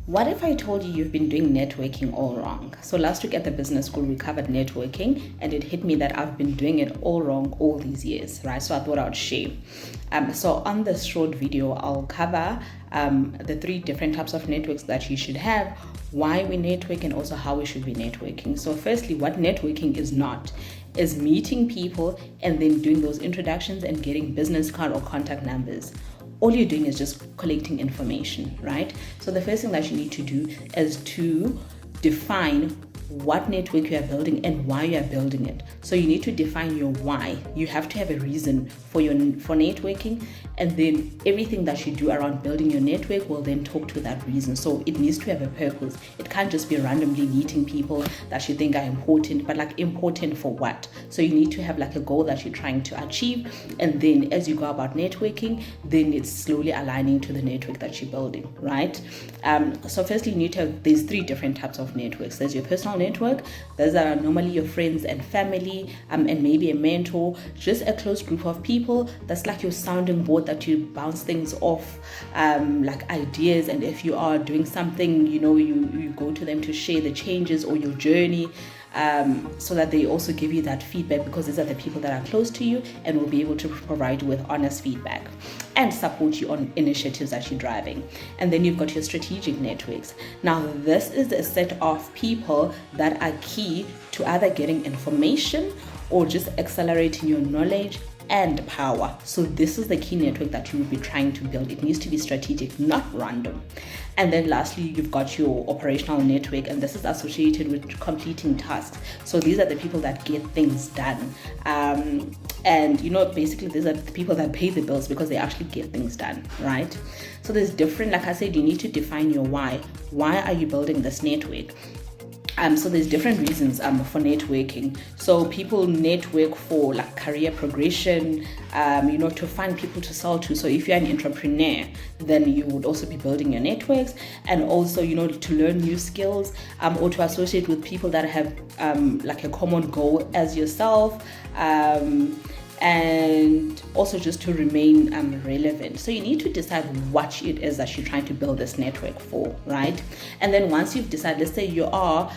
What if I told you you've been doing networking all wrong? So last week at the business school, we covered networking, and it hit me that I've been doing it all wrong all these years, right? So I thought I would share. So on this short video, I'll cover the 3 different types of networks that you should have, why we network, and also how we should be networking. So firstly, what networking is not is meeting people and then doing those introductions and getting business card or contact numbers. All you're doing is just collecting information, right? So the first thing that you need to do is to define what network you are building and why you are building it. So you need to define your why. You have to have a reason for networking, and then everything that you do around building your network will then talk to that reason. So it needs to have a purpose. It can't just be randomly meeting people that you think are important, but like important for what? So you need to have like a goal that you're trying to achieve, and then as you go about networking, then it's slowly aligning to the network that you're building, right? So firstly, you need to have these 3 different types of networks. There's your personal network. Those are normally your friends and family, and maybe a mentor, just a close group of people. That's like your sounding board that you bounce things off, like ideas. And if you are doing something, you go to them to share the changes or your journey, so that they also give you that feedback, because these are the people that are close to you and will be able to provide you with honest feedback and support you on initiatives that you're driving. And then you've got your strategic networks. Now, this is a set of people that are key to either getting information or just accelerating your knowledge and power. So this is the key network that you will be trying to build. It needs to be strategic, not random. And then lastly, you've got your operational network, and this is associated with completing tasks. So these are the people that get things done. And basically these are the people that pay the bills because they actually get things done, right? So there's different, like I said, you need to define your why. Why are you building this network? So there's different reasons for networking. So people network for like career progression, to find people to sell to. So if you're an entrepreneur, then you would also be building your networks, and also, to learn new skills, or to associate with people that have like a common goal as yourself, and also just to remain relevant. So you need to decide what it is that you're trying to build this network for, right? And then once you've decided, let's say you are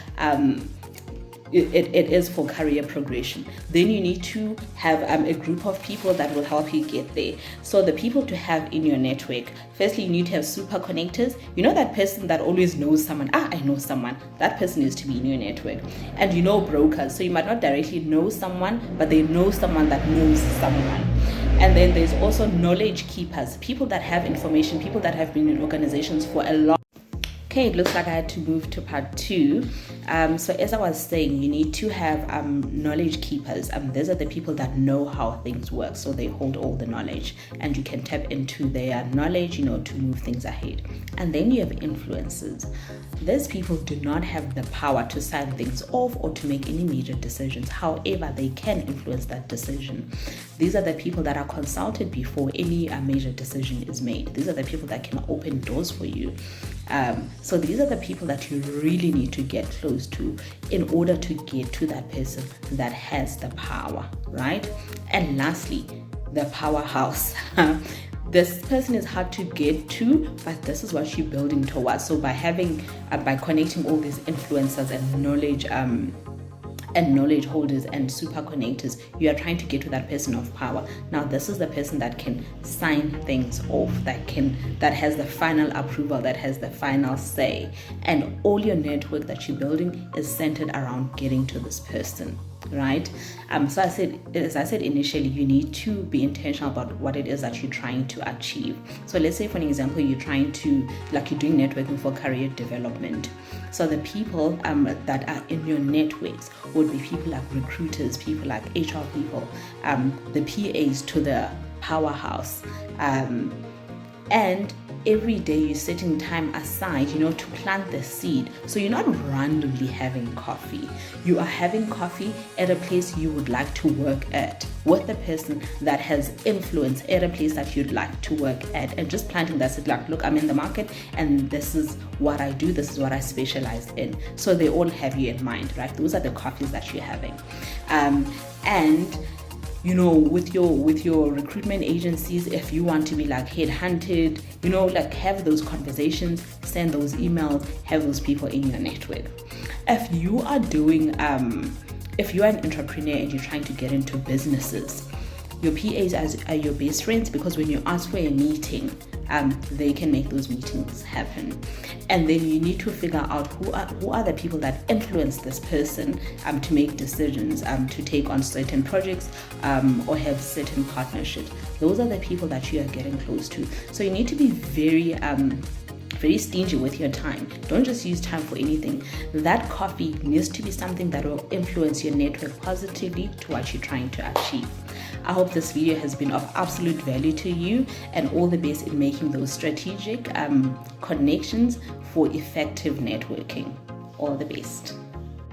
it is for career progression, then you need to have a group of people that will help you get there. So the people to have in your network, firstly, you need to have super connectors. That person that always knows someone. I know someone. That person is to be in your network. And brokers. So you might not directly know someone, but they know someone that knows someone. And then there's also knowledge keepers, people that have information, people that have been in organizations for a long. Okay, it looks like I had to move to part 2. So as I was saying, you need to have knowledge keepers. These are the people that know how things work. So they hold all the knowledge, and you can tap into their knowledge, to move things ahead. And then you have influencers. These people do not have the power to sign things off or to make any major decisions. However, they can influence that decision. These are the people that are consulted before any major decision is made. These are the people that can open doors for you. So these are the people that you really need to get close to in order to get to that person that has the power, right? And lastly, the powerhouse. This person is hard to get to, but this is what you're building towards. So by connecting all these influencers and knowledge holders and super connectors, you are trying to get to that person of power. Now, this is the person that can sign things off, that has the final approval, that has the final say. And all your network that you're building is centered around getting to this person, right? So as I said initially, you need to be intentional about what it is that you're trying to achieve. So let's say, for an example, you're trying to, like, you're doing networking for career development. So the people that are in your networks would be people like recruiters, people like HR people, the PAs to the powerhouse, and every day you're setting time aside, to plant the seed. So you're not randomly having coffee. You are having coffee at a place you would like to work at, with the person that has influence at a place that you'd like to work at, and just planting that seed, like, look, I'm in the market and this is what I do, this is what I specialize in. So they all have you in mind, right? Those are the coffees that you're having. And with your recruitment agencies, if you want to be like headhunted, like have those conversations, send those emails, have those people in your network. If you are if you are an entrepreneur and you're trying to get into businesses, your PAs are your best friends, because when you ask for a meeting, they can make those meetings happen. And then you need to figure out who are the people that influence this person to make decisions, to take on certain projects, or have certain partnerships. Those are the people that you are getting close to. So you need to be very stingy with your time. Don't just use time for anything. That coffee needs to be something that will influence your network positively to what you're trying to achieve. I hope this video has been of absolute value to you, and all the best in making those strategic connections for effective networking. All the best.